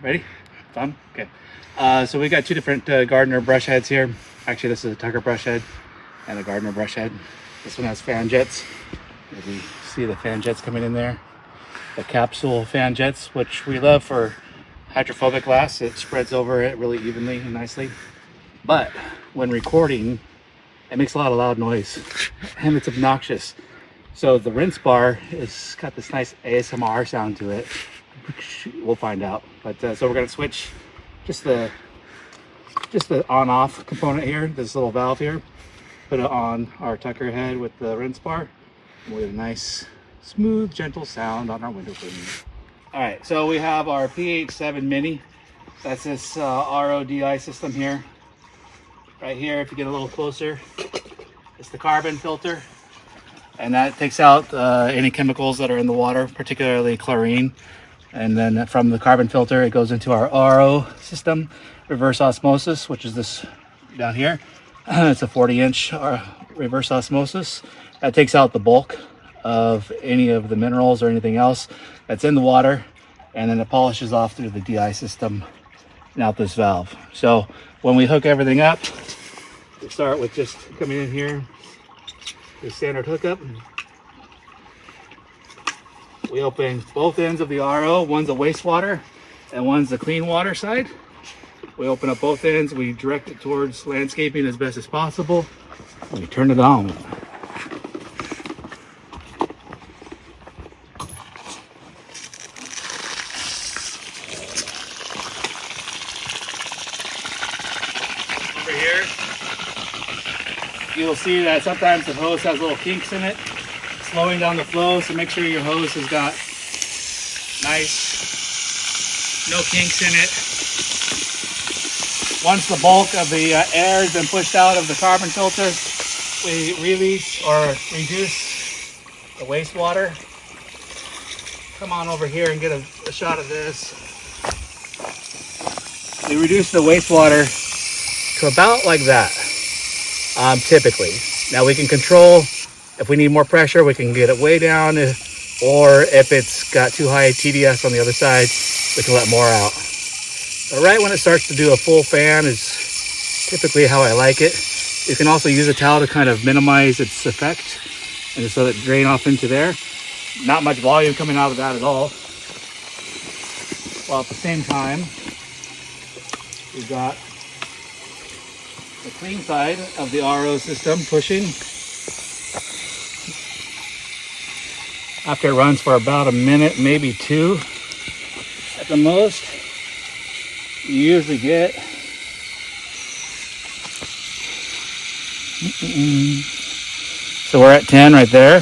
Ready? It's on? Okay. So we got two different Gardner brush heads here. Actually, this is a Tucker brush head and a Gardner brush head. This one has fan jets. You see the fan jets coming in there. The capsule fan jets, which we love for hydrophobic glass. It spreads over it really evenly and nicely. But when recording, it makes a lot of loud noise and it's obnoxious. So the rinse bar is got this nice ASMR sound to it. We'll find out. But so we're gonna switch just the on-off component here, this little valve here. Put it on our Tucker head with the rinse bar. And we have a nice, smooth, gentle sound on our window cleaning. All right, so we have our PH7 Mini. That's this RODI system here. Right here, if you get a little closer, it's the carbon filter. And that takes out any chemicals that are in the water, particularly chlorine. And then from the carbon filter, it goes into our RO system, reverse osmosis, which is this down here. It's a 40-inch reverse osmosis. That takes out the bulk of any of the minerals or anything else that's in the water. And then it polishes off through the DI system and out this valve. So when we hook everything up, we start with just coming in here, the standard hookup. We open both ends of the RO. One's the wastewater and one's the clean water side. We open up both ends. We direct it towards landscaping as best as possible. And we turn it on. Over here, you'll see that sometimes the hose has little kinks in it, slowing down the flow. So make sure your hose has got nice, no kinks in it. Once the bulk of the air has been pushed out of the carbon filter, we release or reduce the wastewater. Come on over here and get a shot of this. We reduce the wastewater to about like that, typically. Now we can control, if we need more pressure, we can get it way down, or if it's got too high TDS on the other side, we can let more out. But right when it starts to do a full fan is typically how I like it. You can also use a towel to kind of minimize its effect and just let it drain off into there. Not much volume coming out of that at all. While at the same time, we've got the clean side of the RO system pushing. After it runs for about a minute, maybe two at the most, you usually get so we're at 10 right there,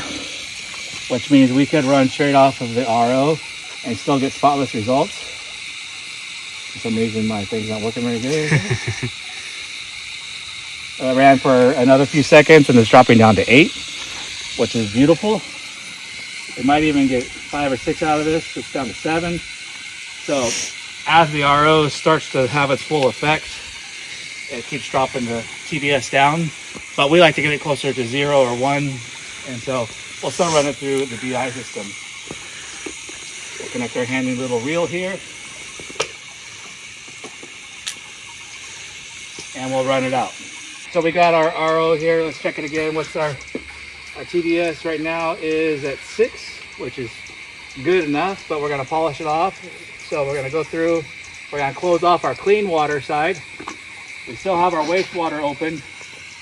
which means we could run straight off of the RO and still get spotless results. For some reason my thing's not working very good. I ran for another few seconds and it's dropping down to 8, which is beautiful. It might even get 5 or 6 out of this. It's down to 7. So as the RO starts to have its full effect, it keeps dropping the TDS down. But we like to get it closer to 0 or 1. And so we'll still run it through the DI system. We'll connect our handy little reel here. And we'll run it out. So we got our RO here. Let's check it again. What's our TDS right now is at 6, which is good enough, but we're going to polish it off. So we're going to go through, we're going to close off our clean water side. We still have our wastewater open.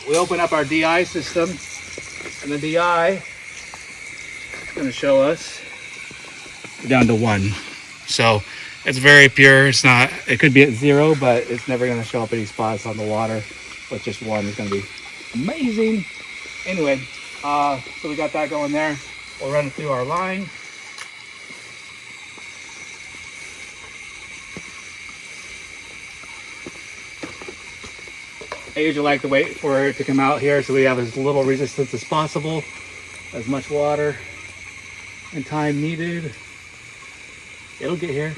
We open up our DI system, and the DI is going to show us down to 1. So it's very pure. It's not, it could be at 0, but it's never going to show up any spots on the water. With just 1 is going to be amazing. Anyway, so we got that going there. We'll run it through our line. I usually like to wait for it to come out here so we have as little resistance as possible, as much water and time needed. It'll get here.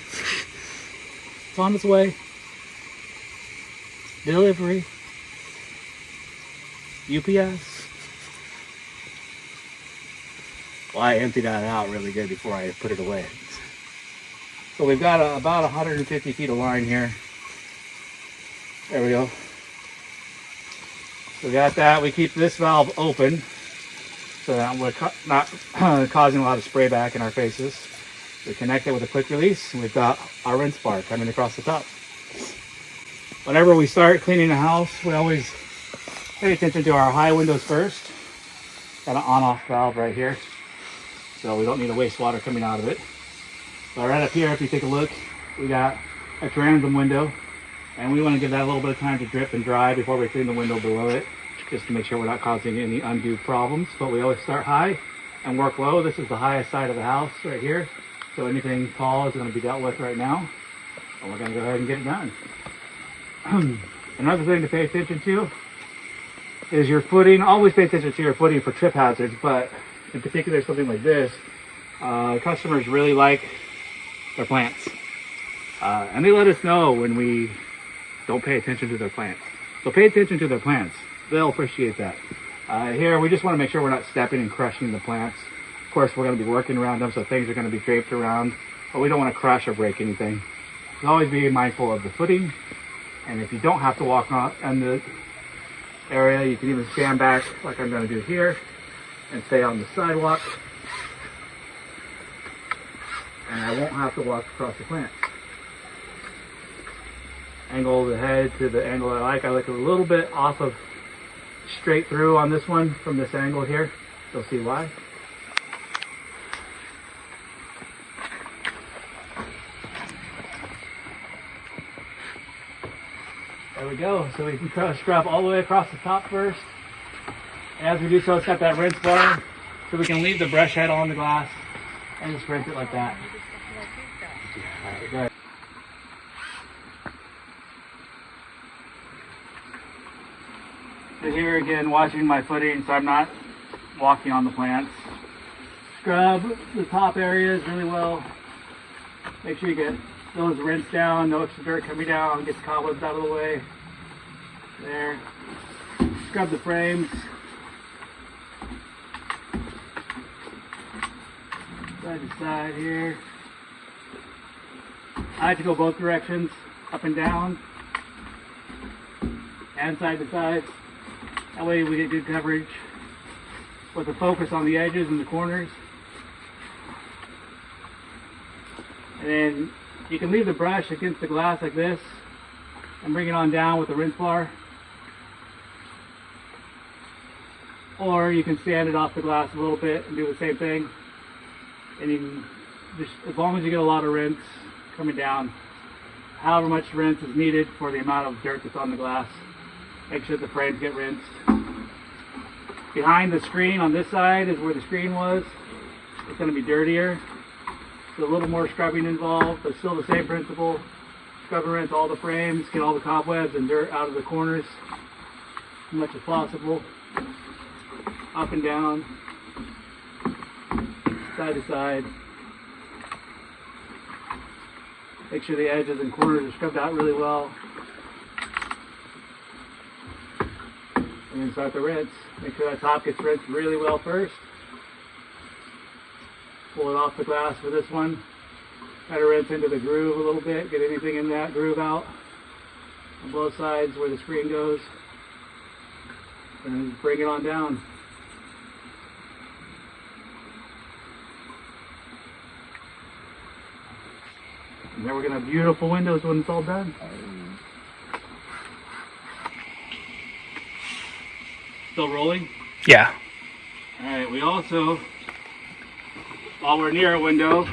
It's on its way. Delivery. UPS. Well, I emptied that out really good before I put it away. So we've got about 150 feet of line here. There we go. So we got that. We keep this valve open so that we're not causing a lot of spray back in our faces. We connect it with a quick release, and we've got our rinse bar coming across the top. Whenever we start cleaning the house, we always pay attention to our high windows first. Got an on-off valve right here, so we don't need the wastewater coming out of it. So right up here, if you take a look, we got a transom window, and we want to give that a little bit of time to drip and dry before we clean the window below it, just to make sure we're not causing any undue problems. But we always start high and work low. This is the highest side of the house right here, so anything tall is going to be dealt with right now, and we're going to go ahead and get it done. Another thing to pay attention to is your footing. Always pay attention to your footing for trip hazards, but in particular something like this, customers really like their plants. And they let us know when we don't pay attention to their plants. So pay attention to their plants. They'll appreciate that. Here, we just want to make sure we're not stepping and crushing the plants. Of course, we're going to be working around them, so things are going to be draped around, but we don't want to crush or break anything. So always be mindful of the footing. And if you don't have to walk on the area, you can even stand back like I'm going to do here and stay on the sidewalk. And I won't have to walk across the plant. Angle the head to the angle I like. I like it a little bit off of straight through on this one from this angle here. You'll see why. There we go. So we can scrub all the way across the top first. As we do so, it's got that rinse bar, so we can leave the brush head on the glass and just rinse it like that. All right, good. So here again, watching my footing, so I'm not walking on the plants. Scrub the top areas really well. Make sure you get those rinsed down, no extra dirt coming down, get the cobwebs out of the way. There. Scrub the frames. Side to side here. I like to go both directions, up and down, and side to side. That way we get good coverage with a focus on the edges and the corners. And then you can leave the brush against the glass like this and bring it on down with the rinse bar. Or you can stand it off the glass a little bit and do the same thing. And you can just, as long as you get a lot of rinse coming down, however much rinse is needed for the amount of dirt that's on the glass, make sure the frames get rinsed. Behind the screen on this side is where the screen was. It's going to be dirtier. A little more scrubbing involved, but still the same principle. Scrub and rinse all the frames, get all the cobwebs and dirt out of the corners as much as possible. Up and down, side to side. Make sure the edges and corners are scrubbed out really well. And then start the rinse. Make sure that top gets rinsed really well first. Pull it off the glass for this one. Try to rinse into the groove a little bit, get anything in that groove out on both sides where the screen goes. And bring it on down. And then we're going to have beautiful windows when it's all done. Still rolling? Yeah. Alright, we also, while we're near a window,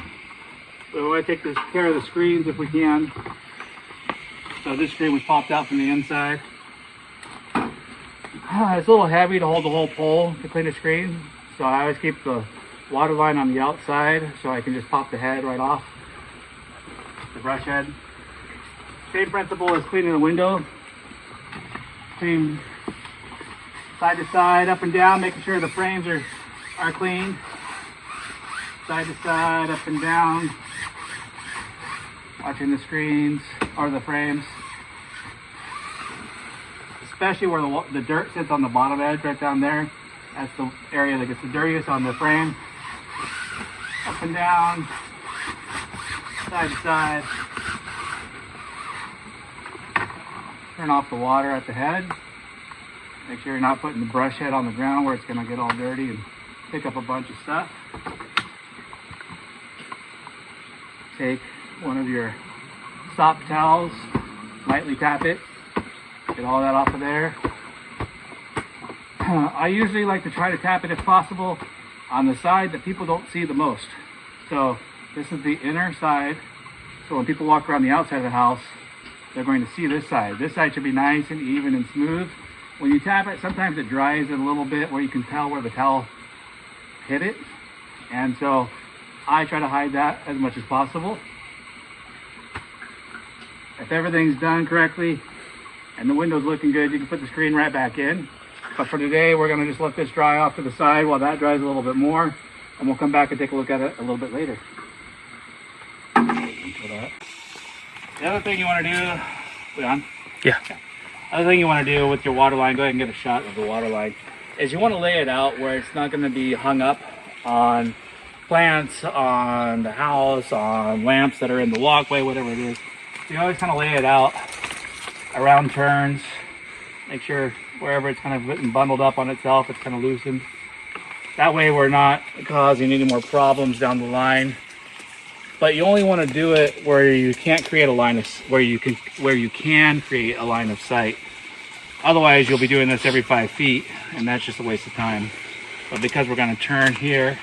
we want to take care of the screens if we can. So this screen was popped out from the inside. It's a little heavy to hold the whole pole to clean the screen, so I always keep the water line on the outside so I can just pop the head right off, the brush head. Same principle as cleaning the window. Clean side to side, up and down, making sure the frames are clean. Side to side, up and down. Watching the screens or the frames. Especially where the dirt sits on the bottom edge right down there. That's the area that gets the dirtiest on the frame. Up and down. side to side. Turn off the water at the head. Make sure you're not putting the brush head on the ground where it's going to get all dirty and pick up a bunch of stuff. Take one of your soft towels, lightly tap it, get all that off of there. I usually like to try to tap it if possible on the side that people don't see the most. So this is the inner side. So when people walk around the outside of the house, they're going to see this side. This side should be nice and even and smooth. When you tap it, sometimes it dries it a little bit where you can tell where the towel hit it. And so I try to hide that as much as possible. If everything's done correctly and the window's looking good, you can put the screen right back in. But for today, we're gonna just let this dry off to the side while that dries a little bit more, and we'll come back and take a look at it a little bit later. The other thing you wanna do, we on? Yeah. Other thing you wanna do with your water line, go ahead and get a shot of the water line, is you wanna lay it out where it's not gonna be hung up on plants, on the house, on lamps that are in the walkway, whatever it is. So you always kind of lay it out around turns. Make sure wherever it's kind of getting bundled up on itself, it's kind of loosened. That way we're not causing any more problems down the line. But you only want to do it where you can't create a line of, where you can create a line of sight. Otherwise you'll be doing this every 5 feet, and that's just a waste of time. But because we're going to turn here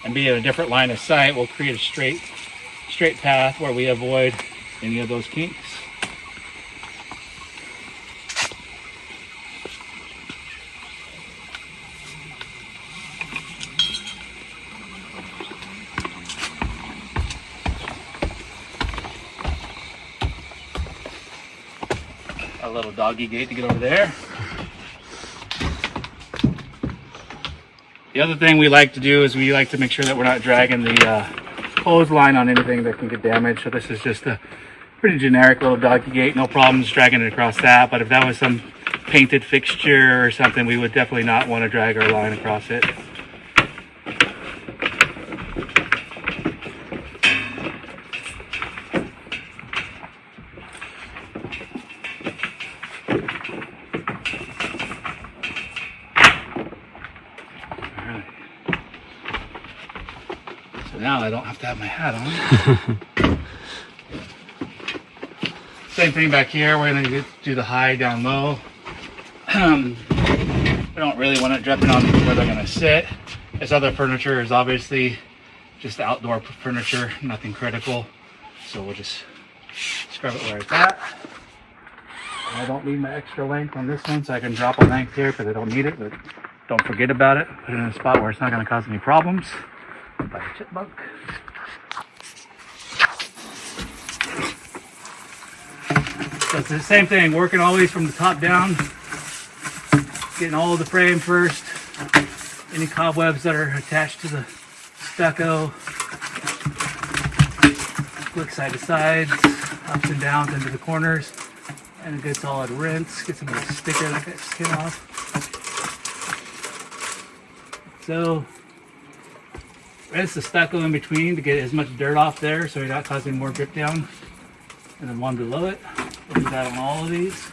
and be at a different line of sight, we'll create a straight path where we avoid any of those kinks. A little doggy gate to get over there. The other thing we like to do is we like to make sure that we're not dragging the hose line on anything that can get damaged. So this is just a pretty generic little doggy gate, no problems dragging it across that. But if that was some painted fixture or something, we would definitely not want to drag our line across it. Now I don't have to have my hat on. Same thing back here. We're going to do the high down low. We don't really want it dripping on where they're going to sit. This other furniture is obviously just outdoor furniture, nothing critical. So we'll just scrub it where it's at. I don't need my extra length on this one, so I can drop a length here because I don't need it, but don't forget about it. Put it in a spot where it's not going to cause any problems. By a chipmunk. So it's the same thing, working always from the top down, getting all of the frame first, any cobwebs that are attached to the stucco, flick side to sides, ups and downs into the corners, and a good solid rinse, get some of the sticker that got skin off. So rinse the stucco in between to get as much dirt off there so you're not causing more drip down. And then one below it. We'll do that on all of these.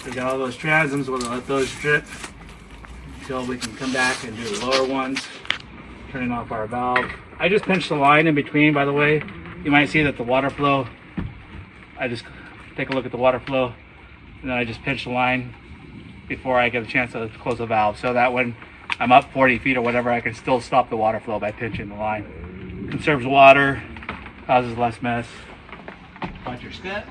We got all those transoms, we'll let those drip until we can come back and do the lower ones, turning off our valve. I just pinched the line in between, by the way. You might see that the water flow, I just take a look at the water flow, and then I just pinch the line before I get a chance to close the valve, so that when I'm up 40 feet or whatever, I can still stop the water flow by pinching the line. conserves water, causes less mess. Watch your step.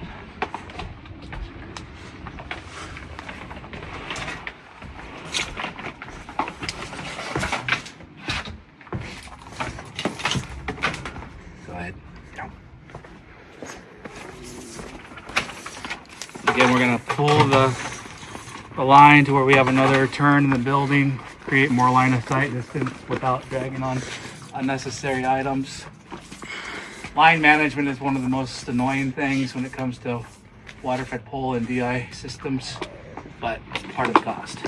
Go ahead. Again, we're going to pull the line to where we have another turn in the building, create more line of sight distance without dragging on unnecessary items. Line management is one of the most annoying things when it comes to water-fed pole and DI systems, but it's part of the cost.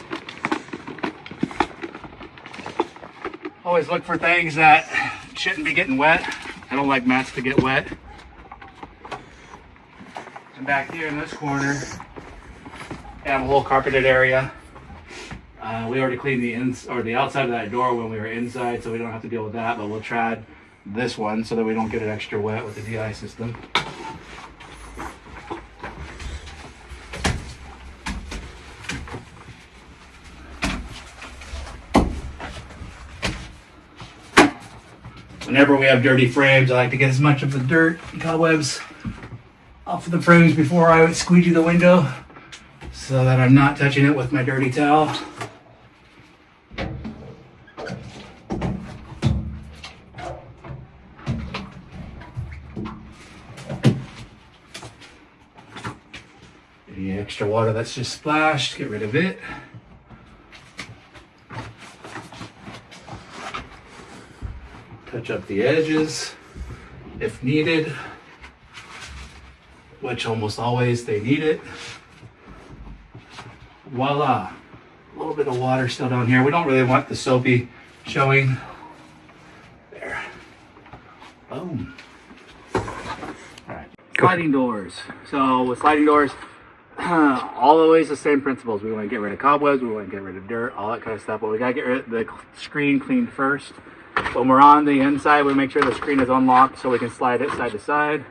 Always look for things that shouldn't be getting wet. I don't like mats to get wet. And back here in this corner, we have a whole carpeted area. We already cleaned the outside of that door when we were inside, so we don't have to deal with that, but we'll trad this one so that we don't get it extra wet with the DI system. Whenever we have dirty frames, I like to get as much of the dirt and cobwebs off of the frames before I would squeegee the window so that I'm not touching it with my dirty towel. Any extra water that's just splashed, get rid of it. Touch up the edges if needed, which almost always they need it. Voila, a little bit of water still down here. We don't really want the soapy showing. There, boom. All right, sliding doors. So with sliding doors, always the same principles. We want to get rid of cobwebs, we want to get rid of dirt, all that kind of stuff, but we got to get rid of the screen cleaned first. When we're on the inside, we make sure the screen is unlocked so we can slide it side to side.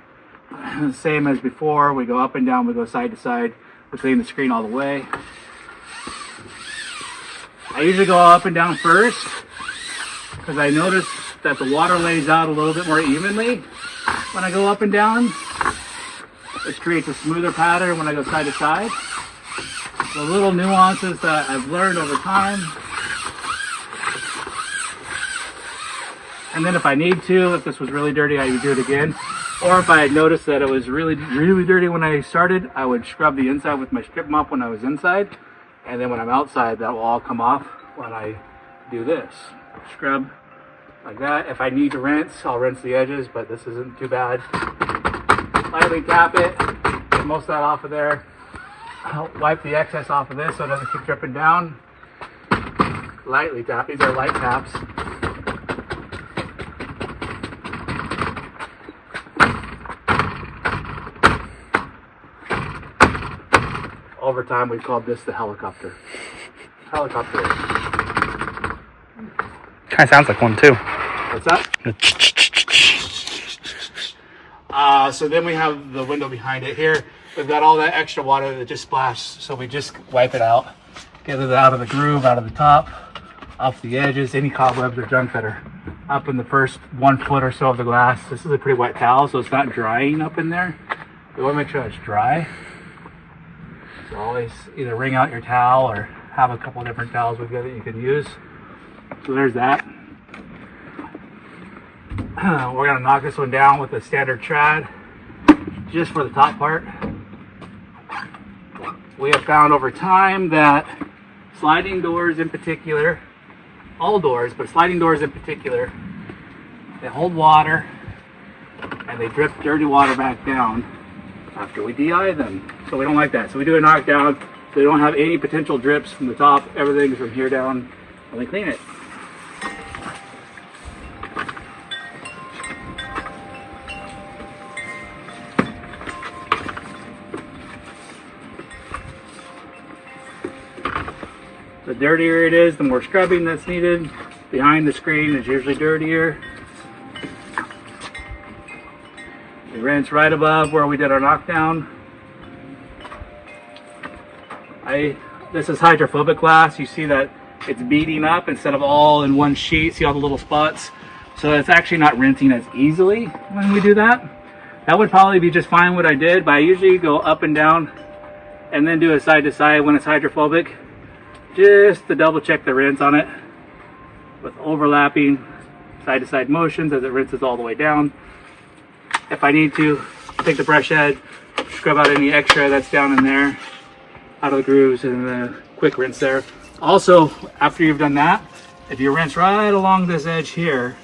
Same as before, we go up and down, we go side to side, we clean the screen all the way. I usually go up and down first because I notice that the water lays out a little bit more evenly when I go up and down. It creates a smoother pattern when I go side to side. The little nuances that I've learned over time. And then if I need to, if this was really dirty, I would do it again. Or if I had noticed that it was really, really dirty when I started, I would scrub the inside with my strip mop when I was inside. And then when I'm outside, that will all come off when I do this. Scrub like that. If I need to rinse, I'll rinse the edges, but this isn't too bad. Lightly tap it, get most of that off of there. I'll wipe the excess off of this so it doesn't keep dripping down. Lightly tap, these are light taps. Over time, we called this the helicopter. Helicopter. Kind of sounds like one too. What's that? So then we have the window behind it here. We've got all that extra water that just splashed, so we just wipe it out. Get it out of the groove, out of the top, off the edges, any cobwebs or junk that are up in the first 1 foot or so of the glass. This is a pretty wet towel, so it's not drying up in there. We want to make sure it's dry. So always either wring out your towel or have a couple different towels with you that you can use. So there's that. We're going to knock this one down with a standard trad just for the top part. We have found over time that sliding doors in particular, all doors, but sliding doors in particular, they hold water and they drip dirty water back down after we DI them. So we don't like that. So we do a knockdown so we don't have any potential drips from the top. Everything's from here down and we clean it. The dirtier it is, the more scrubbing that's needed. Behind the screen is usually dirtier. We rinse right above where we did our knockdown. This is hydrophobic glass. You see that it's beading up instead of all in one sheet. See all the little spots? So it's actually not rinsing as easily when we do that. That would probably be just fine what I did, but I usually go up and down and then do a side to side when it's hydrophobic, just to double check the rinse on it with overlapping side to side motions as it rinses all the way down. If I need to, take the brush head, scrub out any extra that's down in there, out of the grooves, and a quick rinse there. Also, after you've done that, if you rinse right along this edge here,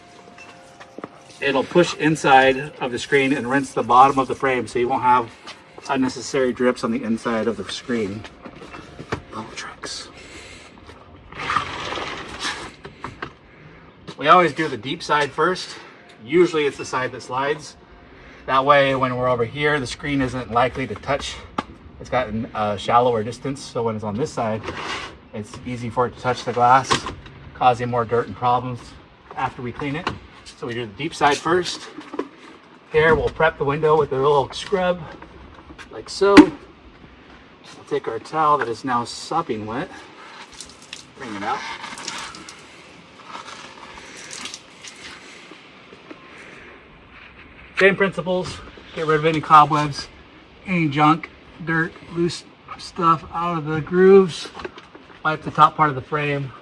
it'll push inside of the screen and rinse the bottom of the frame, so you won't have unnecessary drips on the inside of the screen. Little tricks. We always do the deep side first. Usually it's the side that slides. That way when we're over here, the screen isn't likely to touch. It's got a shallower distance, so when it's on this side, it's easy for it to touch the glass, causing more dirt and problems after we clean it. So we do the deep side first. Here we'll prep the window with a little scrub, like so. We'll take our towel that is now sopping wet, bring it out. Same principles, get rid of any cobwebs, any junk, dirt, loose stuff out of the grooves. Wipe the top part of the frame.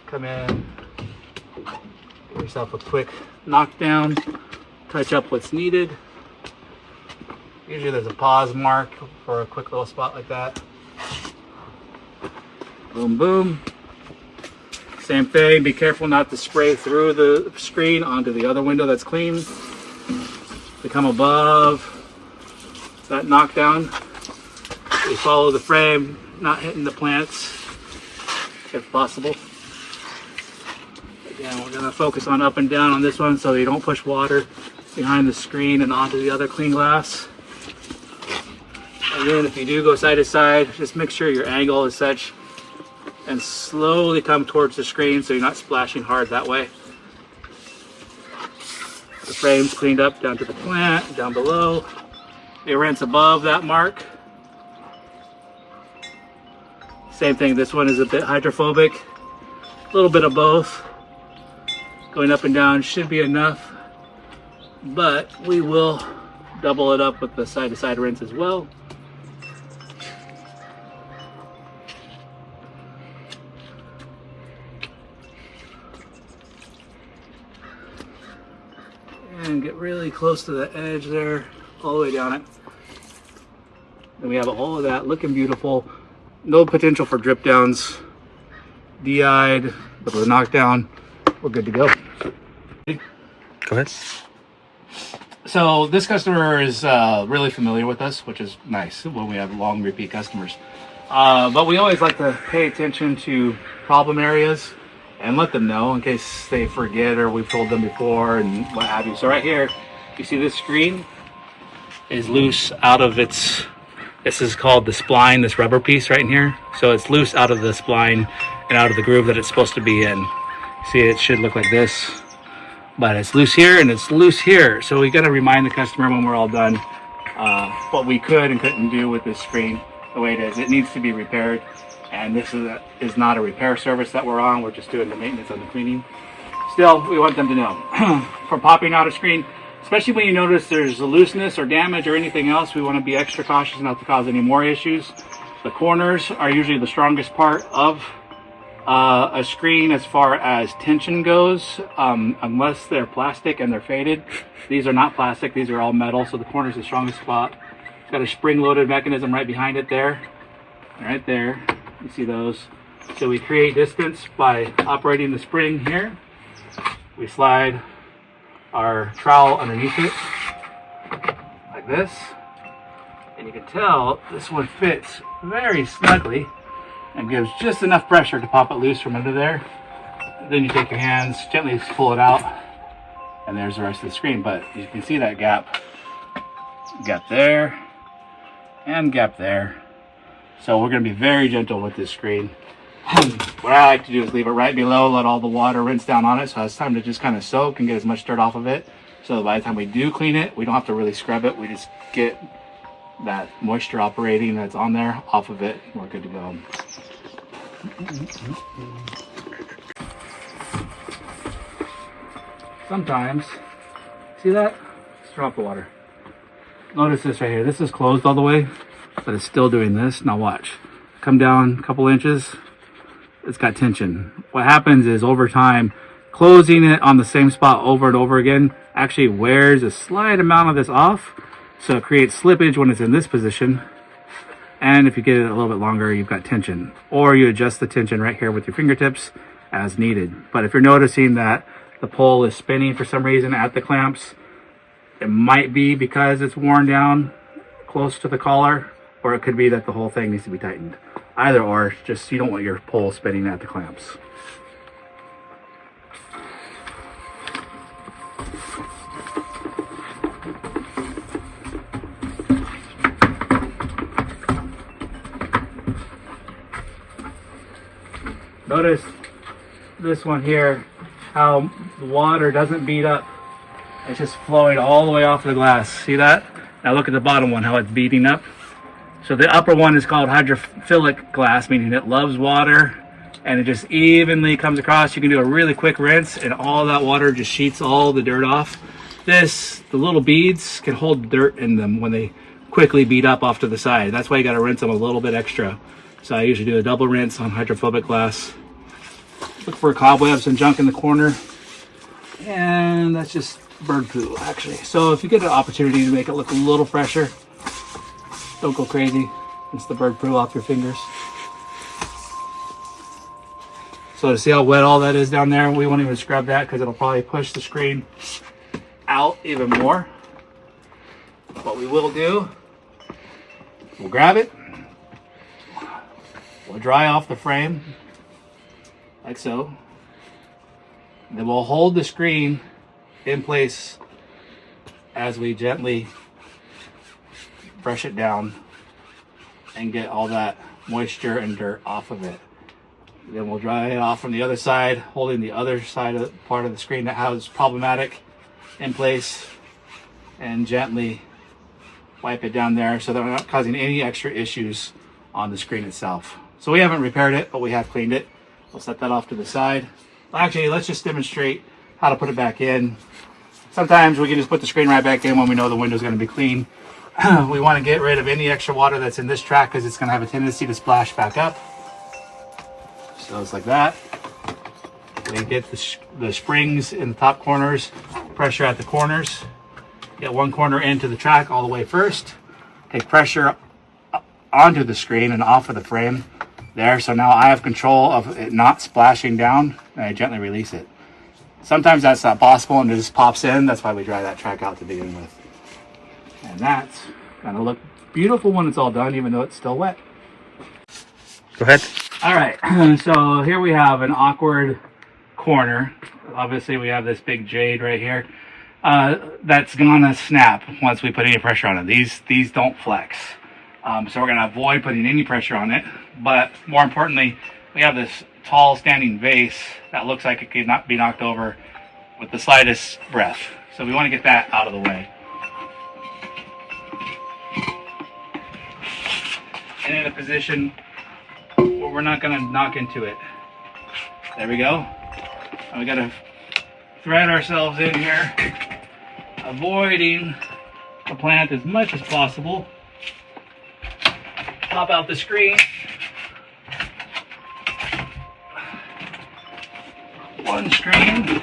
Come in, give yourself a quick knockdown, touch up what's needed. Usually there's a pause mark for a quick little spot like that. Boom, boom. Same thing, be careful not to spray through the screen onto the other window that's clean. To come above that knockdown, we follow the frame, not hitting the plants if possible. Again, we're gonna focus on up and down on this one so you don't push water behind the screen and onto the other clean glass. And then if you do go side to side, just make sure your angle is such and slowly come towards the screen so you're not splashing hard that way. The frame's cleaned up down to the plant, down below. They rinse above that mark. Same thing, this one is a bit hydrophobic. A little bit of both. Going up and down should be enough, but we will double it up with the side to side rinse as well. And get really close to the edge there, all the way down it. Then we have all of that looking beautiful. No potential for drip downs. DI'd, but with a knockdown, we're good to go. Go ahead. So this customer is really familiar with us, which is nice when we have long repeat customers. But we always like to pay attention to problem areas and let them know in case they forget or we've told them before and what have you. So right here, you see this screen is loose out of its, this is called the spline, this rubber piece right in here. So it's loose out of the spline and out of the groove that it's supposed to be in. See, it should look like this, but it's loose here and it's loose here. So we got to remind the customer when we're all done what we could and couldn't do with this screen the way it is. It needs to be repaired. And this is not a repair service that we're on. We're just doing the maintenance and the cleaning. Still, we want them to know. For popping out a screen, especially when you notice there's a looseness or damage or anything else, we want to be extra cautious not to cause any more issues. The corners are usually the strongest part of a screen as far as tension goes, unless they're plastic and they're faded. These are not plastic, these are all metal, so the corner is the strongest spot. It's got a spring-loaded mechanism right behind it there, right there. You see those. So we create distance by operating the spring here. We slide our trowel underneath it like this, and you can tell this one fits very snugly and gives just enough pressure to pop it loose from under there. Then you take your hands, gently pull it out, and there's the rest of the screen. But you can see that gap there and gap there. So we're going to be very gentle with this screen. What I like to do is leave it right below, let all the water rinse down on it, so it's time to just kind of soak and get as much dirt off of it. So by the time we do clean it, we don't have to really scrub it. We just get that moisture operating that's on there off of it. We're good to go. sometimes, see that? Let's turn off the water. Notice this right here. This is closed all the way, but it's still doing this. Now watch. Come down a couple inches. It's got tension. What happens is over time, closing it on the same spot over and over again actually wears a slight amount of this off. So it creates slippage when it's in this position. And if you get it a little bit longer, you've got tension. Or you adjust the tension right here with your fingertips as needed. But if you're noticing that the pole is spinning for some reason at the clamps, it might be because it's worn down close to the collar, or it could be that the whole thing needs to be tightened. Either or, just you don't want your pole spinning at the clamps. Notice this one here, how the water doesn't beat up. It's just flowing all the way off the glass. See that? Now look at the bottom one, how it's beating up. So the upper one is called hydrophilic glass, meaning it loves water and it just evenly comes across. You can do a really quick rinse and all that water just sheets all the dirt off. The little beads can hold dirt in them when they quickly beat up off to the side. That's why you gotta rinse them a little bit extra. So I usually do a double rinse on hydrophobic glass. Look for cobwebs and junk in the corner. And that's just bird poo, actually. So if you get an opportunity to make it look a little fresher, don't go crazy. It's the bird poo off your fingers. So to see how wet all that is down there, we won't even scrub that because it'll probably push the screen out even more. What we will do, we'll grab it, we'll dry off the frame, like so. Then we'll hold the screen in place as we gently brush it down and get all that moisture and dirt off of it. Then we'll dry it off from the other side, holding the other side of the part of the screen that has problematic in place, and gently wipe it down there so that we're not causing any extra issues on the screen itself. So we haven't repaired it, but we have cleaned it. We'll set that off to the side. Actually, let's just demonstrate how to put it back in. Sometimes we can just put the screen right back in when we know the window's going to be clean. We want to get rid of any extra water that's in this track because it's going to have a tendency to splash back up. So it's like that. We get the springs in the top corners, pressure at the corners. Get one corner into the track all the way first. Take pressure onto the screen and off of the frame there. So now I have control of it not splashing down, and I gently release it. Sometimes that's not possible and it just pops in. That's why we dry that track out to begin with. And that's gonna look beautiful when it's all done, even though it's still wet. Go ahead. All right, so here we have an awkward corner. Obviously we have this big jade right here. That's gonna snap once we put any pressure on it. These don't flex. So we're gonna avoid putting any pressure on it. But more importantly, we have this tall standing vase that looks like it could not be knocked over with the slightest breath. So we wanna get that out of the way. And in a position where we're not gonna knock into it. There we go. And we gotta thread ourselves in here, avoiding the plant as much as possible. Pop out the screen. One screen.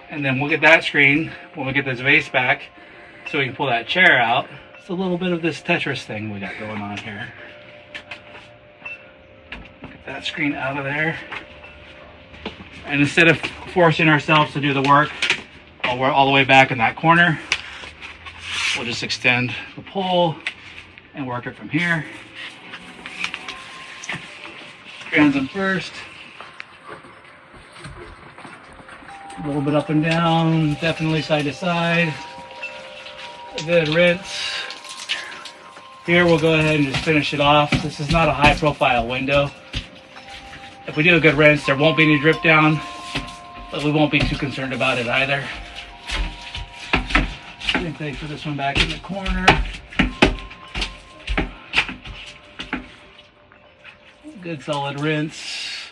And then we'll get that screen when we get this vase back so we can pull that chair out. It's a little bit of this Tetris thing we got going on here. Get that screen out of there. And instead of forcing ourselves to do the work while we're all the way back in that corner, we'll just extend the pole and work it from here. Ground them first. A little bit up and down, definitely side to side. A good rinse. Here we'll go ahead and just finish it off. This is not a high profile window. If we do a good rinse, there won't be any drip down, but we won't be too concerned about it either. Same thing for this one back in the corner. Good solid rinse.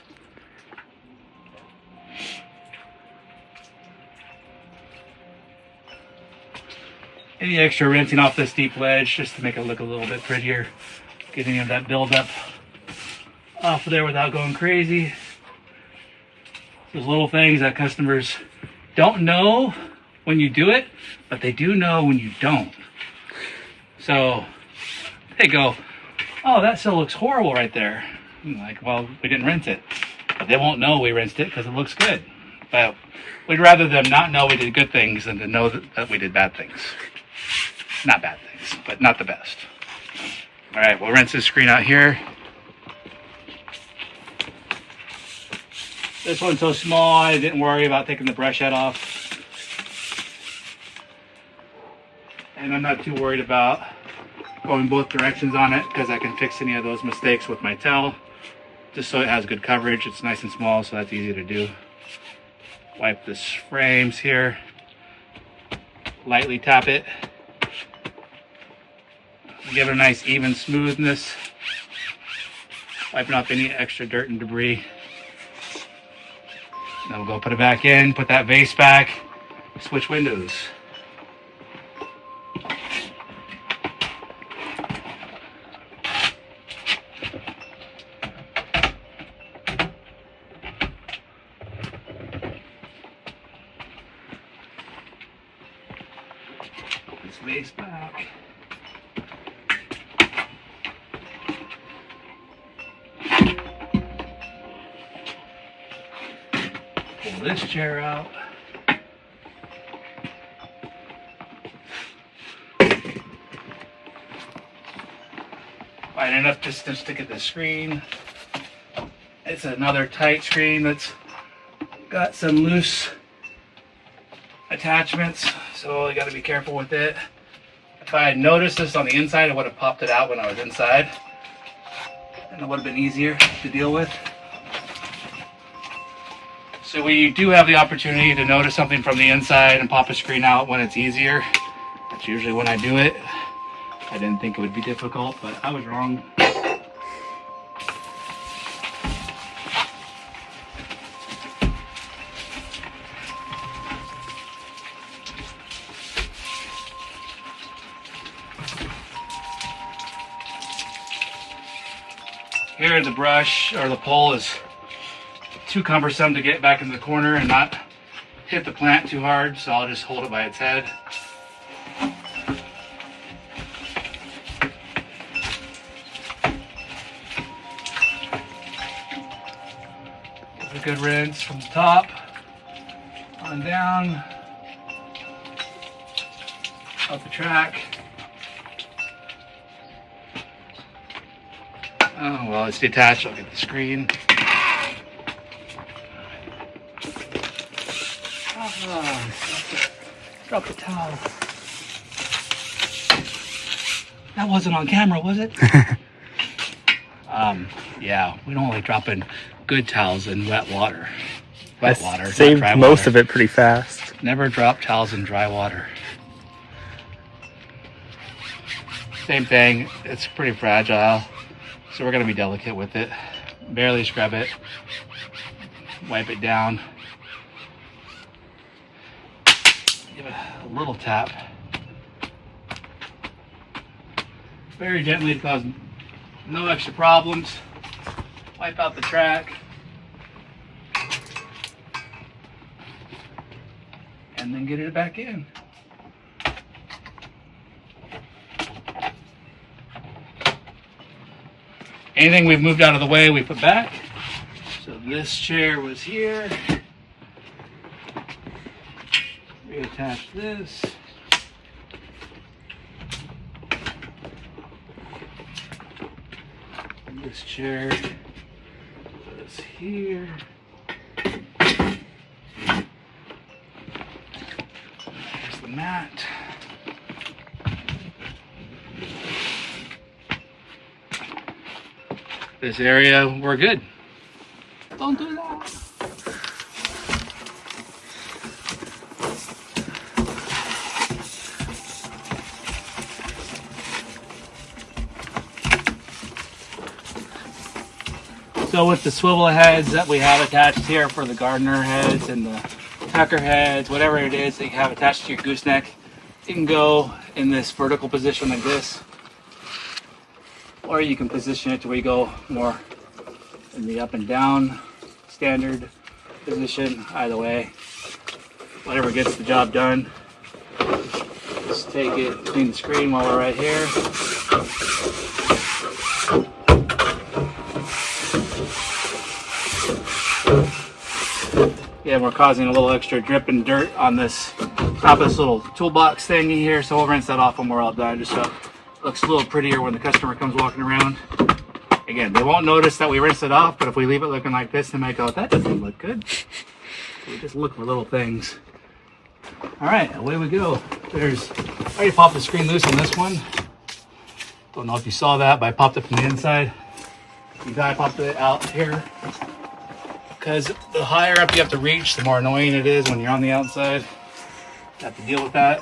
any extra rinsing off this steep ledge just to make it look a little bit prettier. Get any of that buildup off of there without going crazy. Those little things that customers don't know when you do it, but they do know when you don't. So they go, oh, that still looks horrible right there. I'm like, well, we didn't rinse it. But they won't know we rinsed it because it looks good. But we'd rather them not know we did good things than to know that we did bad things. Not bad things, but not the best. All right, we'll rinse this screen out here. This one's so small, I didn't worry about taking the brush head off. And I'm not too worried about going both directions on it because I can fix any of those mistakes with my towel. Just so it has good coverage. It's nice and small, so that's easy to do. Wipe the frames here. Lightly tap it. Give it a nice even smoothness. Wiping off any extra dirt and debris. Then we'll go put it back in, put that vase back, switch windows. Put this vase back. Pull this chair out. Find enough distance to get the screen. It's another tight screen that's got some loose attachments, so I got to be careful with it. If I had noticed this on the inside, I would have popped it out when I was inside, and it would have been easier to deal with. So we do have the opportunity to notice something from the inside and pop a screen out when it's easier. That's usually when I do it. I didn't think it would be difficult, but I was wrong. Here the brush or the pole is too cumbersome to get back in the corner and not hit the plant too hard, so I'll just hold it by its head. Give it a good rinse from the top on down, up the track. Oh, well, it's detached. I'll get the screen. Drop the towel. That wasn't on camera, was it? Yeah, we don't like dropping good towels in wet water. Wet water, not saved dry most water. of it pretty fast. Never drop towels in dry water. Same thing, it's pretty fragile, so we're gonna be delicate with it. Barely scrub it, wipe it down. Give it a little tap. Very gently to cause no extra problems. Wipe out the track. And then get it back in. Anything we've moved out of the way, we put back. So this chair was here. Reattach this. And this chair goes here. There's the mat. This area, we're good. Don't do that. So with the swivel heads that we have attached here for the gardener heads and the tucker heads, whatever it is that you have attached to your gooseneck, You can go in this vertical position like this, or you can position it to where you go more in the up and down standard position. Either way, whatever gets the job done. Just take it, clean the screen while we're right here. Yeah, we're causing a little extra drip and dirt on this top of this little toolbox thingy here, so we'll rinse that off when we're all done, just so it looks a little prettier when the customer comes walking around. Again, they won't notice that we rinsed it off, but if we leave it looking like this, they might go, that doesn't look good. So we just look for little things. All right, away we go. I already popped the screen loose on this one. Don't know if you saw that, but I popped it from the inside. I popped it out here, because the higher up you have to reach, the more annoying it is when you're on the outside. You have to deal with that.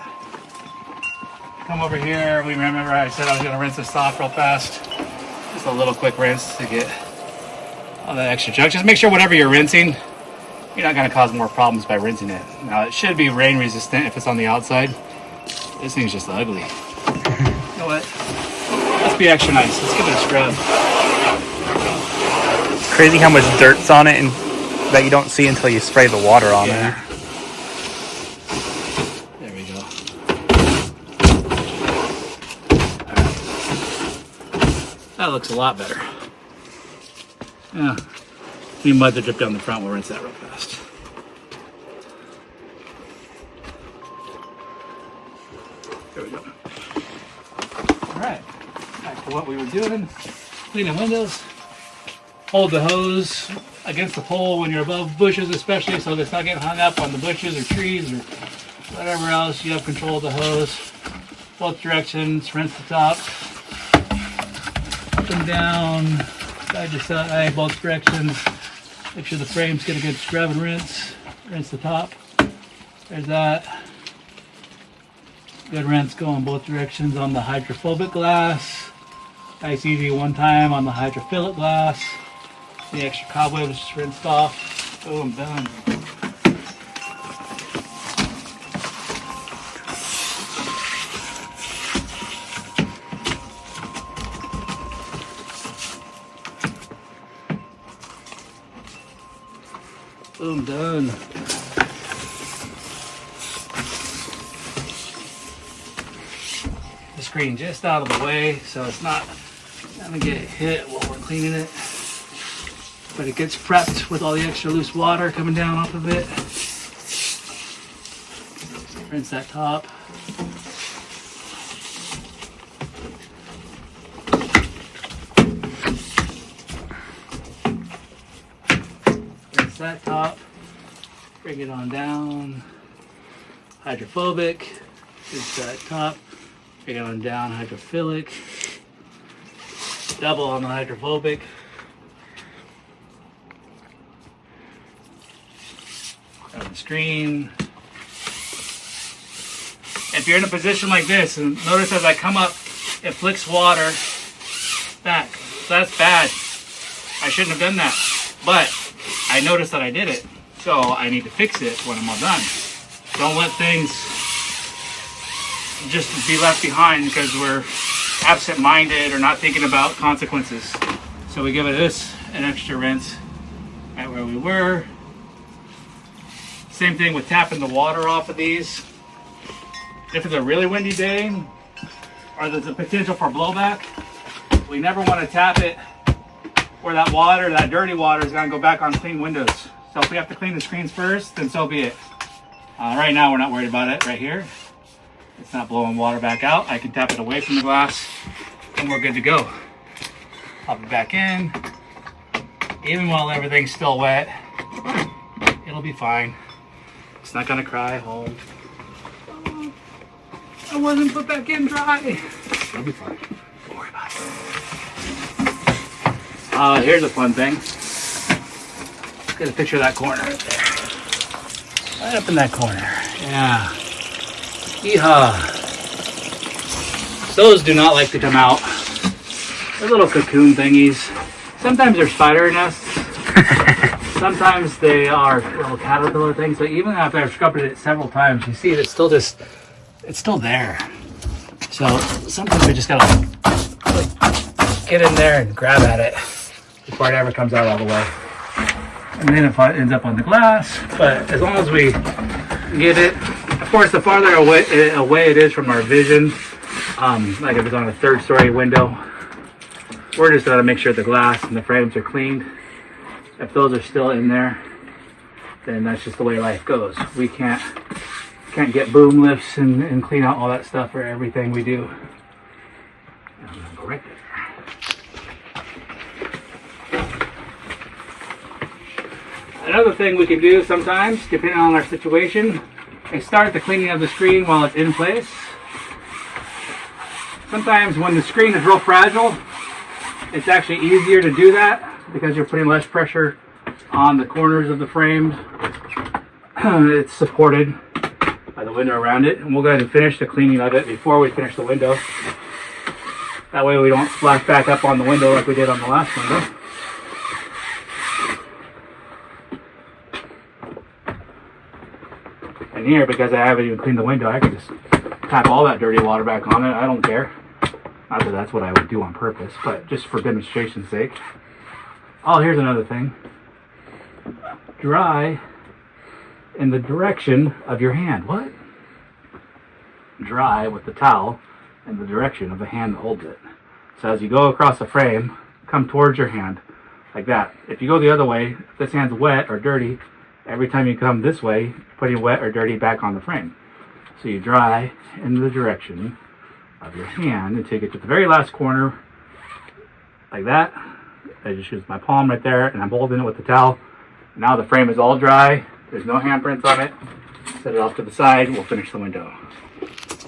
Come over here. We remember I said I was going to rinse this off real fast. Just a little quick rinse to get all that extra junk. Just make sure whatever you're rinsing, you're not going to cause more problems by rinsing it. Now, it should be rain resistant if it's on the outside. This thing's just ugly. You know what? Let's be extra nice. Let's give it a scrub. It's crazy how much dirt's on it and that you don't see until you spray the water on there. There we go. That looks a lot better. Yeah. We mud the drip down the front. We'll rinse that real fast. There we go. All right. Back to what we were doing. Cleaning windows. Hold the hose against the pole when you're above bushes, especially, so it's not getting hung up on the bushes or trees or whatever else. You have control of the hose. Both directions. Rinse the top. Up and down. Side to side. Both directions. Make sure the frames get a good scrub and rinse. Rinse the top. There's that. Good rinse going both directions on the hydrophobic glass. Nice easy one time on the hydrophilic glass. The extra cobwebs just rinsed off. Boom, done. Boom, done. The screen just out of the way, so it's not gonna get hit while we're cleaning it. But it gets prepped with all the extra loose water coming down off of it. Rinse that top. Rinse that top. Bring it on down. Hydrophobic. Rinse that top. Bring it on down. Hydrophilic. Double on the hydrophobic. On the screen. If you're in a position like this, and notice as I come up, it flicks water back. So that's bad. I shouldn't have done that. But I noticed that I did it. So I need to fix it when I'm all done. Don't let things just be left behind because we're absent-minded or not thinking about consequences. So we give it this an extra rinse right where we were. Same thing with tapping the water off of these. If it's a really windy day or there's a potential for blowback, we never want to tap it where that water, that dirty water, is going to go back on clean windows. So if we have to clean the screens first, then so be it. Right now we're not worried about it right here. It's not blowing water back out. I can tap it away from the glass and we're good to go. Pop it back in. Even while everything's still wet, it'll be fine. It's not gonna cry home. Oh, I wasn't put back in dry. It'll be fine. Don't worry about it. Here's a fun thing. Get a picture of that corner right there. Right up in that corner. Yeah. Yeehaw. Those do not like to come out. They're little cocoon thingies. Sometimes they're spider nests. Sometimes they are little caterpillar things, but even after I've scrubbed it several times, you see it's still just, it's still there. So sometimes we just gotta get in there and grab at it before it ever comes out all the way. And then if it ends up on the glass, but as long as we get it, of course, the farther away it is from our vision, like if it's on a 3rd story window, we're just gonna make sure the glass and the frames are cleaned. If those are still in there, then that's just the way life goes. We can't get boom lifts and clean out all that stuff for everything we do. I'm gonna go right there. Another thing we can do sometimes, depending on our situation, is start the cleaning of the screen while it's in place. Sometimes when the screen is real fragile, it's actually easier to do that because you're putting less pressure on the corners of the frame. It's supported by the window around it. And we'll go ahead and finish the cleaning of it before we finish the window. That way we don't splash back up on the window like we did on the last window. And here, because I haven't even cleaned the window, I can just tap all that dirty water back on it. I don't care. Not that that's what I would do on purpose, but just for demonstration's sake. Oh, here's another thing. Dry in the direction of your hand. What? Dry with the towel in the direction of the hand that holds it. So as you go across the frame, come towards your hand, like that. If you go the other way, if this hand's wet or dirty, every time you come this way, putting wet or dirty back on the frame. So you dry in the direction of your hand and take it to the very last corner, like that. I just use my palm right there and I'm holding it with the towel. Now the frame is all dry. There's no handprints on it. Set it off to the side. We'll finish the window.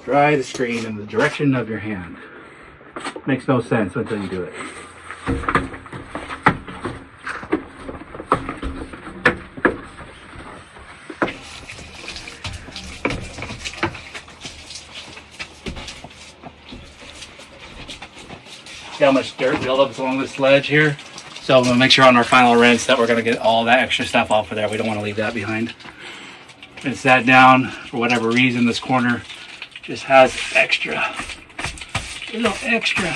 Dry the screen in the direction of your hand. Makes no sense until you do it. See how much dirt buildup along this ledge here? So I'm gonna make sure on our final rinse that we're gonna get all that extra stuff off of there. We don't wanna leave that behind. Rinse that down. For whatever reason, this corner just has extra. A little extra.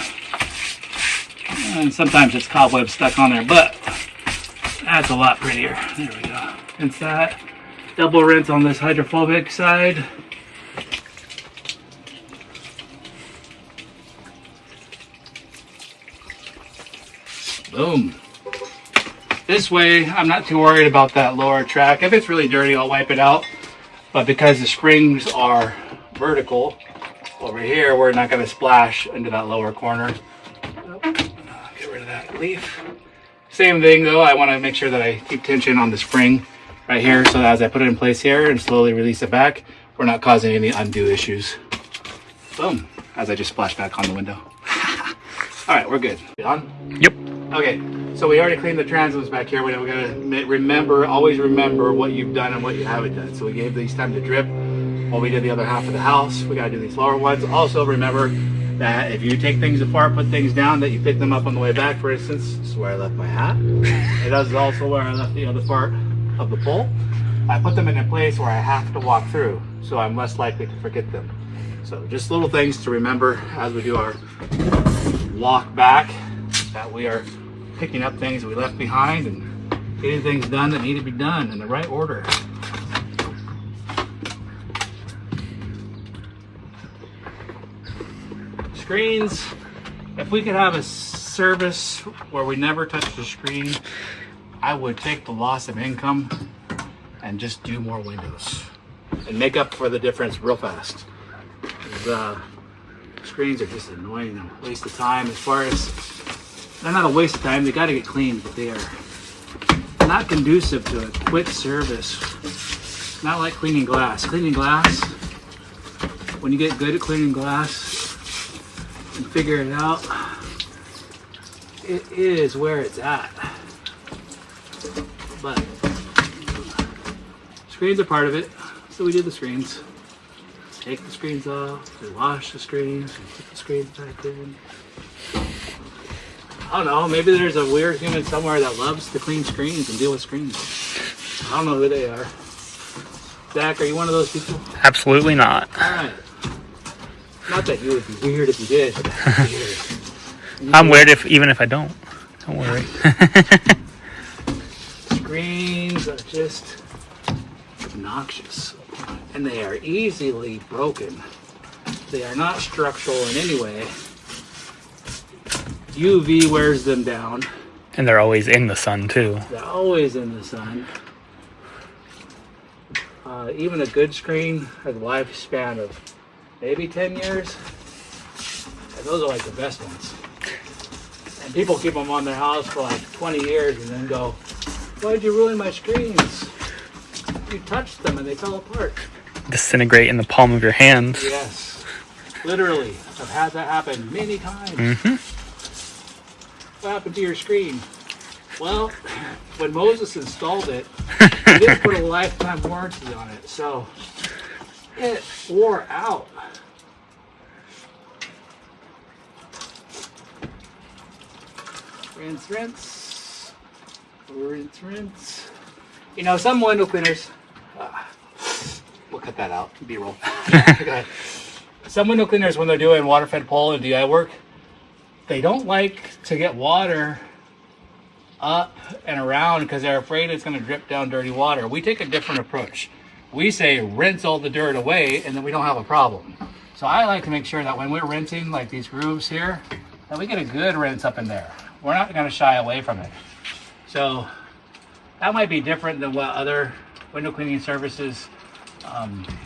And sometimes it's cobweb stuck on there, but that's a lot prettier. There we go. Rinse that. Double rinse on this hydrophobic side. Boom. This way, I'm not too worried about that lower track. If it's really dirty, I'll wipe it out. But because the springs are vertical, over here, we're not going to splash into that lower corner. Get rid of that leaf. Same thing though, I want to make sure that I keep tension on the spring right here, so that as I put it in place here and slowly release it back, we're not causing any undue issues. Boom. As I just splashed back on the window. All right, we're good. On? Yep. Okay, so we already cleaned the transoms back here. We're gonna remember, always remember what you've done and what you haven't done. So we gave these time to drip while we did the other half of the house. We gotta do these lower ones. Also remember that if you take things apart, put things down, that you pick them up on the way back. For instance, this is where I left my hat. It is also where I left the other part of the pole. I put them in a place where I have to walk through, so I'm less likely to forget them. So just little things to remember as we do our walk back, that we are picking up things we left behind and getting things done that need to be done in the right order. Screens, if we could have a service where we never touch the screen, I would take the loss of income and just do more windows and make up for the difference real fast. Screens are just annoying and a waste of time. As far as, they're not a waste of time, they got to get cleaned, but they are not conducive to a quick service. Not like cleaning glass. Cleaning glass, when you get good at cleaning glass and figure it out, it is where it's at. But screens are part of it, so we did the screens. Take the screens off, we wash the screens, and put the screens back in. I don't know, maybe there's a weird human somewhere that loves to clean screens and deal with screens. I don't know who they are. Zach, are you one of those people? Absolutely not. All right. Not that you would be weird if you did. But that's weird. I'm weird even if I don't. Don't worry. Screens are just obnoxious, and they are easily broken. They are not structural in any way. UV wears them down. And they're always in the sun too. They're always in the sun. Even a good screen has a lifespan of maybe 10 years. And those are like the best ones. And people keep them on their house for like 20 years and then go, why did you ruin my screens? You touched them and they fell apart. Disintegrate in the palm of your hand. Yes. Literally. I've had that happen many times. Mm-hmm. What happened to your screen? Well, when Moses installed it, he didn't put a lifetime warranty on it, so it wore out. Rinse, rinse. Rinse, rinse. You know, some window cleaners, we'll cut that out, B-roll. Some window cleaners, when they're doing water-fed pole and DI work, they don't like to get water up and around because they're afraid it's going to drip down dirty water. We take a different approach. We say rinse all the dirt away and then we don't have a problem. So I like to make sure that when we're rinsing like these grooves here, that we get a good rinse up in there. We're not going to shy away from it. So that might be different than what other window cleaning services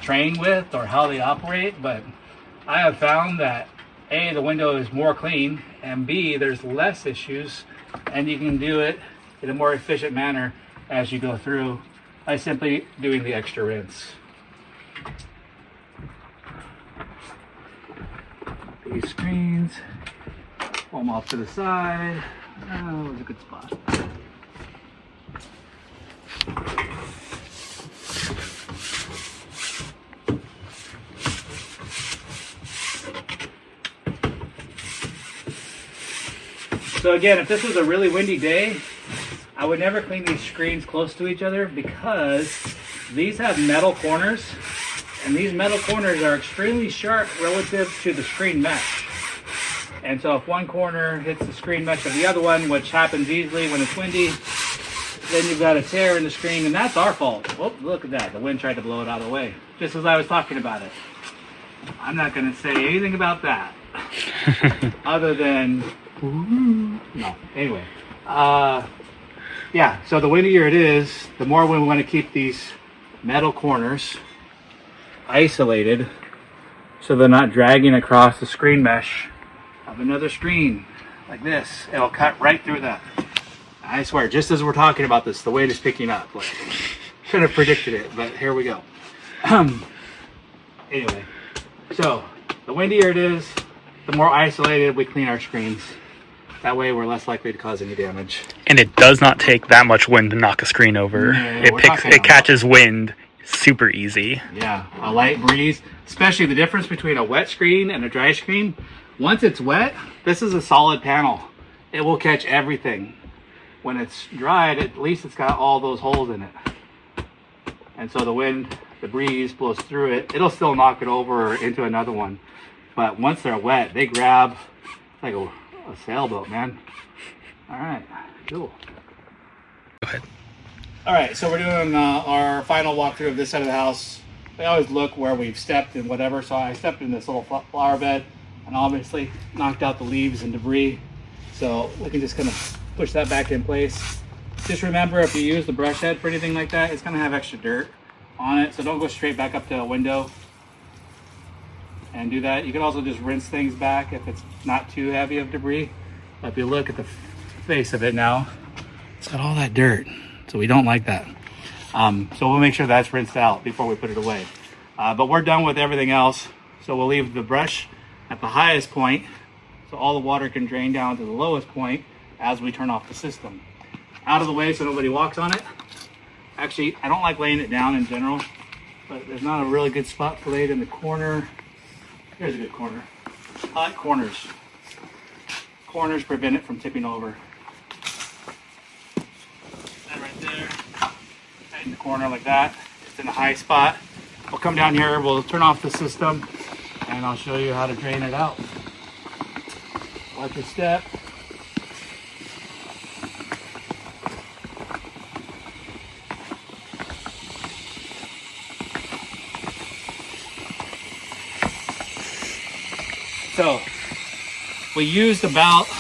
train with or how they operate, but I have found that A, the window is more clean, and B, there's less issues, and you can do it in a more efficient manner as you go through by simply doing the extra rinse. These screens, pull them off to the side. Oh, it was a good spot. So again, if this was a really windy day, I would never clean these screens close to each other because these have metal corners, and these metal corners are extremely sharp relative to the screen mesh. And so if one corner hits the screen mesh of the other one, which happens easily when it's windy, then you've got a tear in the screen, and that's our fault. Oh, look at that. The wind tried to blow it out of the way, just as I was talking about it. I'm not going to say anything about that other than... No. Anyway, yeah, so the windier it is, the more we want to keep these metal corners isolated so they're not dragging across the screen mesh of another screen like this. It'll cut right through that. I swear, just as we're talking about this, the weight is picking up. Like, couldn't have predicted it, but here we go. Anyway, so the windier it is, the more isolated we clean our screens. That way we're less likely to cause any damage. And it does not take that much wind to knock a screen over. No, it catches wind super easy. Yeah, a light breeze, especially the difference between a wet screen and a dry screen. Once it's wet, this is a solid panel. It will catch everything. When it's dried, at least it's got all those holes in it. And so the wind, the breeze blows through it. It'll still knock it over or into another one. But once they're wet, they grab like a sailboat, man. All right, cool. Go ahead. All right, so we're doing our final walkthrough of this side of the house. We always look where we've stepped and whatever. So I stepped in this little flower bed and obviously knocked out the leaves and debris. So we can just kind of push that back in place. Just remember, if you use the brush head for anything like that, it's gonna have extra dirt on it. So don't go straight back up to a window and do that. You can also just rinse things back if it's not too heavy of debris. But if you look at the face of it now, it's got all that dirt. So we don't like that. So we'll make sure that's rinsed out before we put it away. But we're done with everything else. So we'll leave the brush at the highest point so all the water can drain down to the lowest point as we turn off the system. Out of the way so nobody walks on it. Actually, I don't like laying it down in general, but there's not a really good spot to lay it in the corner. Here's a good corner. I like corners. Corners prevent it from tipping over. That right there. Right in the corner like that. It's in a high spot. We'll come down here, we'll turn off the system, and and I'll show you how to drain it out. Watch your step. So we used about,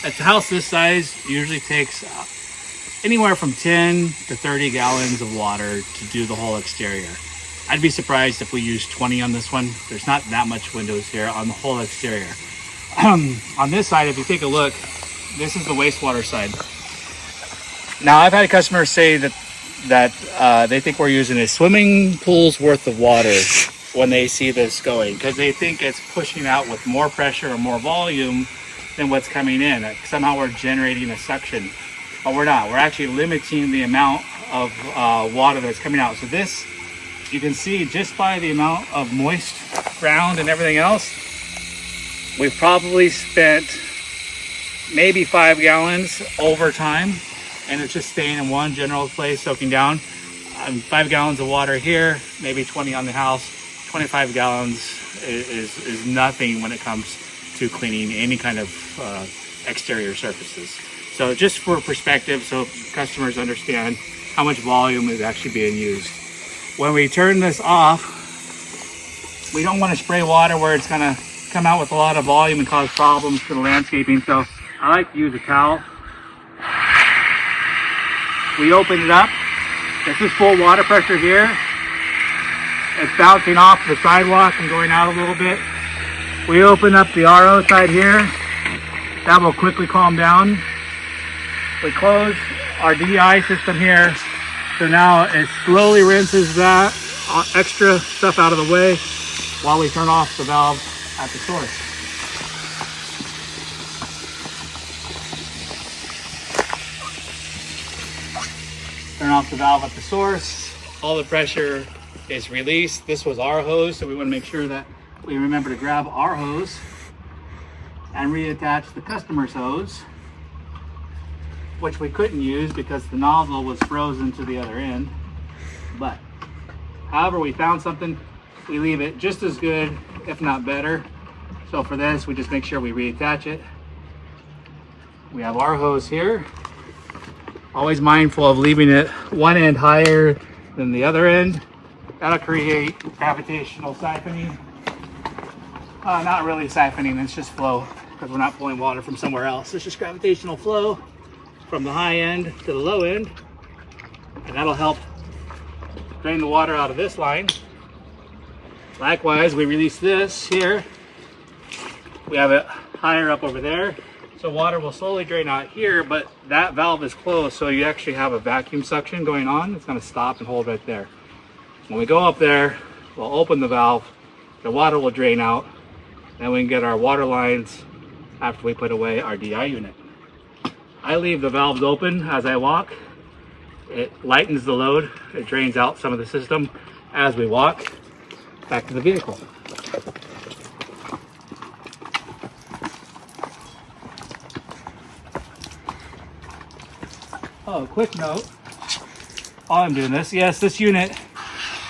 at a house this size, usually takes anywhere from 10 to 30 gallons of water to do the whole exterior. I'd be surprised if we used 20 on this one. There's not that much windows here on the whole exterior. On this side, if you take a look, this is the wastewater side. Now, I've had customers say that they think we're using a swimming pool's worth of water when they see this going, because they think it's pushing out with more pressure or more volume than what's coming in. Somehow we're generating a suction, but we're not. We're actually limiting the amount of water that's coming out. So this, you can see just by the amount of moist ground and everything else, we've probably spent maybe 5 gallons over time, and it's just staying in one general place, soaking down. 5 gallons of water here, maybe 20 on the house. 25 gallons is nothing when it comes to cleaning any kind of exterior surfaces. So just for perspective, so customers understand how much volume is actually being used. When we turn this off, we don't want to spray water where it's going to come out with a lot of volume and cause problems to the landscaping. So I like to use a towel. We open it up. This is full water pressure here. It's bouncing off the sidewalk and going out a little bit. We open up the RO side here. That will quickly calm down. We close our DI system here. So now it slowly rinses that extra stuff out of the way while we turn off the valve at the source. Turn off the valve at the source. All the pressure is released. This was our hose, so we want to make sure that we remember to grab our hose and reattach the customer's hose, which we couldn't use because the nozzle was frozen to the other end. But however, we found something, we leave it just as good, if not better. So for this, we just make sure we reattach it. We have our hose here. Always mindful of leaving it one end higher than the other end. That'll create gravitational siphoning. Not really siphoning, it's just flow, because we're not pulling water from somewhere else. It's just gravitational flow from the high end to the low end. And that'll help drain the water out of this line. Likewise, we release this here. We have it higher up over there. So water will slowly drain out here, but that valve is closed, so you actually have a vacuum suction going on. It's gonna stop and hold right there. When we go up there, we'll open the valve, the water will drain out, and we can get our water lines after we put away our DI unit. I leave the valves open as I walk. It lightens the load. It drains out some of the system as we walk back to the vehicle. Oh, quick note, while I'm doing this, yes, this unit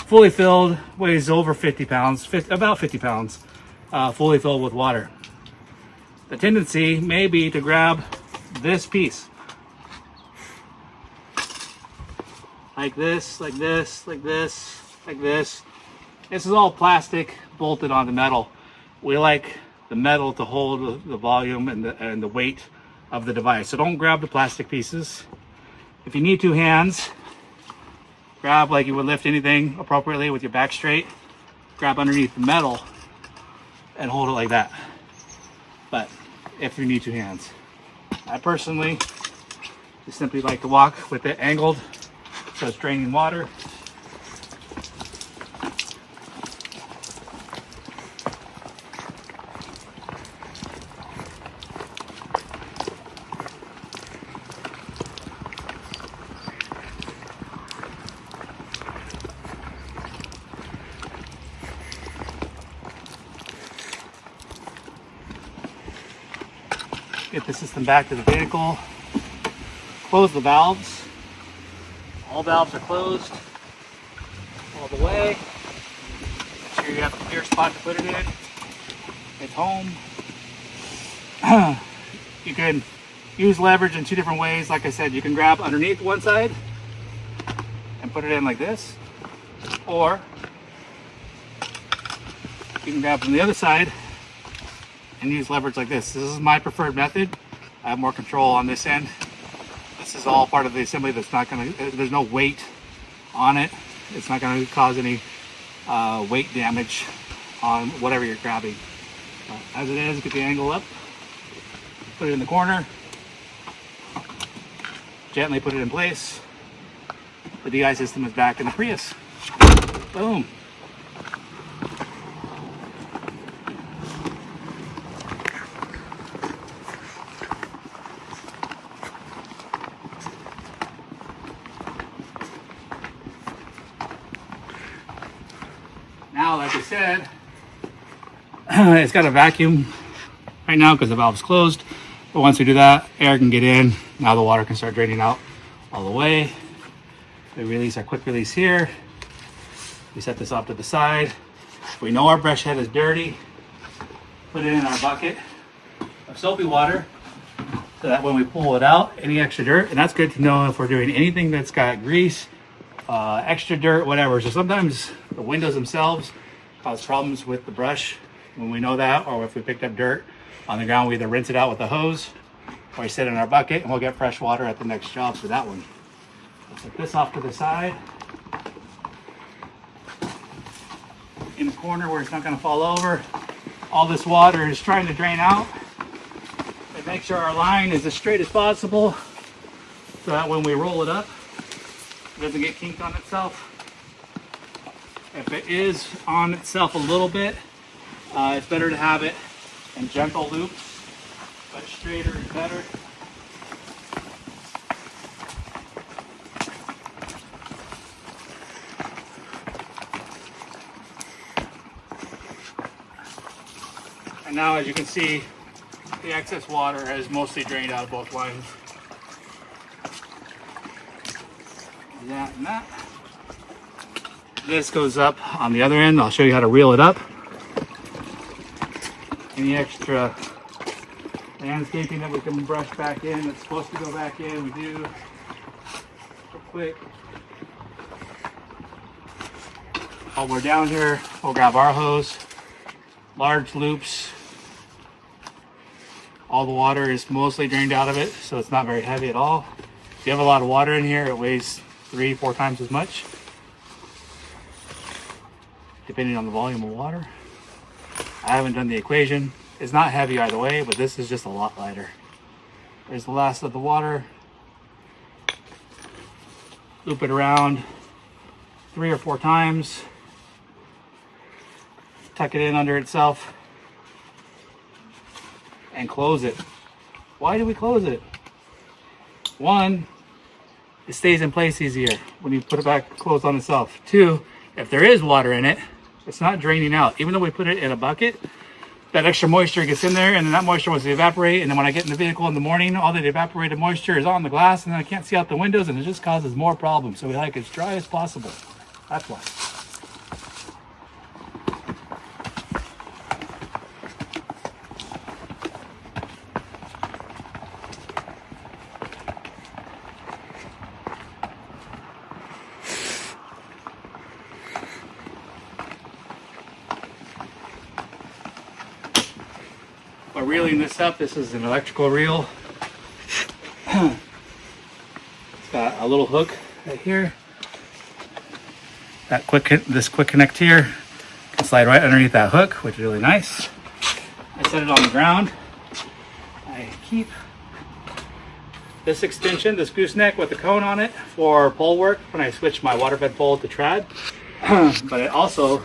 fully filled weighs over 50 pounds, about 50 pounds, fully filled with water. The tendency may be to grab this piece, like this, like this, like this, like this. This is all plastic bolted onto metal. We like the metal to hold the volume and the weight of the device. So don't grab the plastic pieces. If you need two hands, grab like you would lift anything appropriately with your back straight. Grab underneath the metal and hold it like that. But if you need two hands. I personally just simply like to walk with it angled so it's draining water. Get the system back to the vehicle. Close the valves. All valves are closed all the way. Make sure you have your spot to put it in. It's home. You can use leverage in two different ways. Like I said, you can grab underneath one side and put it in like this, or you can grab from the other side and use leverage like this. This is my preferred method. I have more control on this end. This is all part of the assembly that's not going to, there's no weight on it. It's not going to cause any weight damage on whatever you're grabbing. As it is, get the angle up, put it in the corner, gently put it in place. The DI system is back in the Prius. Boom. Now, like I said, it's got a vacuum right now because the valve's closed. But once we do that, air can get in. Now the water can start draining out all the way. We release our quick release here. We set this off to the side. We know our brush head is dirty. Put it in our bucket of soapy water so that when we pull it out, any extra dirt, and that's good to know if we're doing anything that's got grease, extra dirt, whatever. So sometimes the windows themselves cause problems with the brush when we know that, or if we picked up dirt on the ground, we either rinse it out with a hose or we set it in our bucket and we'll get fresh water at the next job for that one. Put this off to the side in the corner where it's not going to fall over. All this water is trying to drain out, and make sure our line is as straight as possible so that when we roll it up, it doesn't get kinked on itself. If it is on itself a little bit, it's better to have it in gentle loops, but straighter is better. And now, as you can see, the excess water has mostly drained out of both lines. That and that. This goes up on the other end. I'll show you how to reel it up. Any extra landscaping that we can brush back in that's supposed to go back in, we do. Real quick. While we're down here, we'll grab our hose. Large loops. All the water is mostly drained out of it, so it's not very heavy at all. If you have a lot of water in here, it weighs 3-4 times as much, depending on the volume of water. I haven't done the equation. It's not heavy either way, but this is just a lot lighter. There's the last of the water. Loop it around 3 or 4 times. Tuck it in under itself and close it. Why do we close it? One, it stays in place easier when you put it back closed on itself. 2, if there is water in it, it's not draining out. Even though we put it in a bucket, that extra moisture gets in there, and then that moisture wants to evaporate, and then when I get in the vehicle in the morning, all that evaporated moisture is on the glass, and then I can't see out the windows, and it just causes more problems. So we like it as dry as possible. That's why. We're reeling this up. This is an electrical reel. It's got a little hook right here. This quick connect here can slide right underneath that hook, which is really nice. I set it on the ground. I keep this extension, this gooseneck with the cone on it for pole work when I switch my Waterfed pole to trad. But it also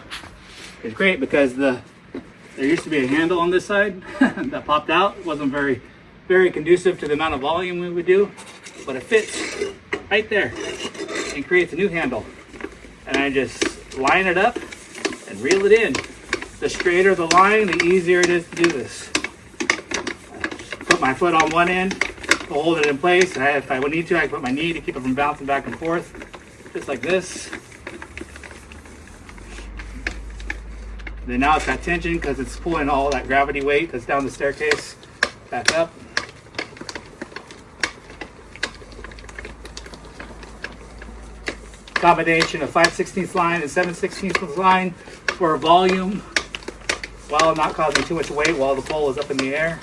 is great because there used to be a handle on this side that popped out. It wasn't very conducive to the amount of volume we would do, but it fits right there and creates a new handle. And I just line it up and reel it in. The straighter the line, the easier it is to do this. Put my foot on one end to hold it in place. And if I would need to, I can put my knee to keep it from bouncing back and forth, just like this. And then now it's got tension because it's pulling all that gravity weight that's down the staircase back up. Combination of 5/16 line and 7/16 line for volume while not causing too much weight while the pole is up in the air.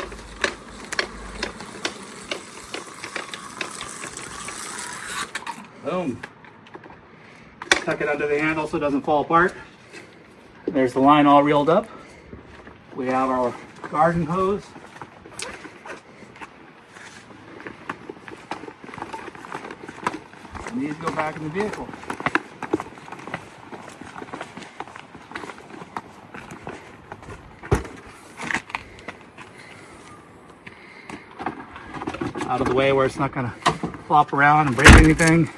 Boom. Tuck it under the handle so it doesn't fall apart. There's the line all reeled up. We have our garden hose. And these go back in the vehicle. Out of the way where it's not going to flop around and break anything.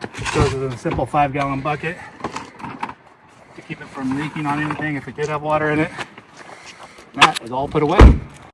It goes in a simple 5-gallon bucket to keep it from leaking on anything if it did have water in it. That is all put away.